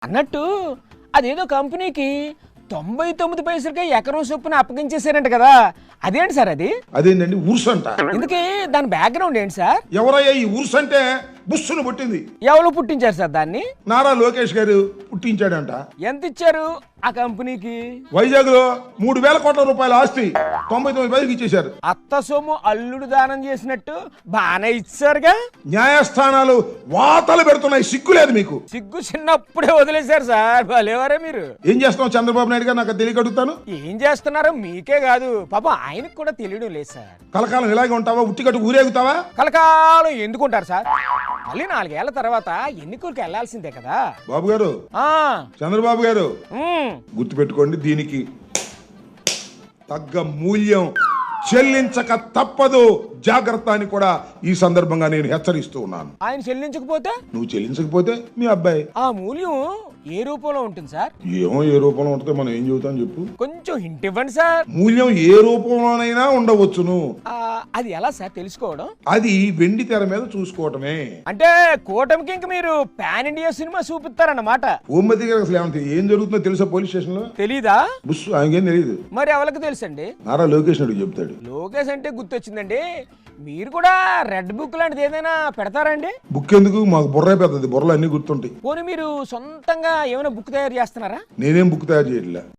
అన్నట్టు అదేదో కంపెనీకి 99 పైసలకే ఎకరం చొప్పున అప్పగించేశారంట కదా, అదేంటి సార్ అది? అదేంటండి ఊర్స్ అంట. ఇందుకే దాని బ్యాక్గ్రౌండ్ ఏంటి సార్? ఎవరయ్యా ఈ ఊర్స్ అంటే బుస్సును పుట్టింది. ఎవరు పుట్టించారు సార్ దాన్ని? నారా లోకేష్ గారు పుట్టించాడంట. ఎంత ఇచ్చారు ఆ కంపెనీకి? వైజాగ్ లో 3,000 కోట్ల రూపాయల ఆస్తి 99 పైసలకి ఇచ్చేశారు. అత్త సొమ్ము అల్లుడు దానం చేసినట్టు బాగానే ఇచ్చారుగా. న్యాయస్థానాలు వాతలు పెడుతున్నాయి, సిగ్గులేదు మీకు? సిగ్గు చిన్నప్పుడే వదిలేశారు సార్, భలేవారే మీరు. ఏం చేస్తాం చంద్రబాబు నాయుడు గారు, నాకు తెలియక అడుగుతాను. ఏం చేస్తున్నారో మీకే కాదు పాపం ఆయనకు కూడా తెలియడం లేదు సార్. కలకాలం ఇలాగే ఉంటావా? ఉట్టికట్టు ఊరేగుతావా? కలకాలం ఎందుకుంటారు సార్? మళ్ళీ 4 ఏళ్ల తర్వాత ఎన్నికలకు వెళ్లాల్సిందే కదా. బాబు గారు, ఆ చంద్రబాబు గారు ఉమ్. గుర్తుపెట్టుకోండి, దీనికి తగ్గ మూల్యం చెల్లించక తప్పదు, జాగ్రత్త అని కూడా ఈ సందర్భంగా నేను హెచ్చరిస్తూ ఉన్నాను. ఆయన చెల్లించకపోతే? నువ్వు చెల్లించకపోతే మీ అబ్బాయి. ఆ మూల్యం ఏ రూపంలో ఉంటుంది సార్? ఏమో ఏ రూపంలో ఉంటుందో మనం ఏం చెబుతాం చెప్పు. కొంచెం హింట్ ఇవ్వండి సార్. మూల్యం ఏ రూపంలోనైనా ఉండవచ్చును. అది ఎలా సార్ తెలుసుకోవడం? అది వెండి తెర మీద చూసుకోవటమే. అంటే కూటమికి ఇంక మీరు పాన్ ఇండియా సినిమా చూపిస్తారన్నమాట. ఓమతి గారు అసలు ఏమంటే ఏం జరుగుతుందో తెలుసా పోలీస్ స్టేషన్ లో? తెలీదా? బుస్ ఆయనకేం తెలియదు. మరి ఎవరికి తెలుసండి? నారా లోకేష్ నాయుడు చెప్తాడు. లోకేష్ అంటే గుర్తొచ్చిందండి, మీరు కూడా రెడ్ బుక్ లాంటిది ఏదైనా పెడతారండి? బుక్ ఎందుకు, మాకు బుర్ర పెద్దది, బుర్రలు అన్ని గుర్తుంటాయి. పోనీ మీరు సొంతంగా ఏమైనా బుక్ తయారు చేస్తున్నారా? నేనేం బుక్ తయారు చేయట్లే.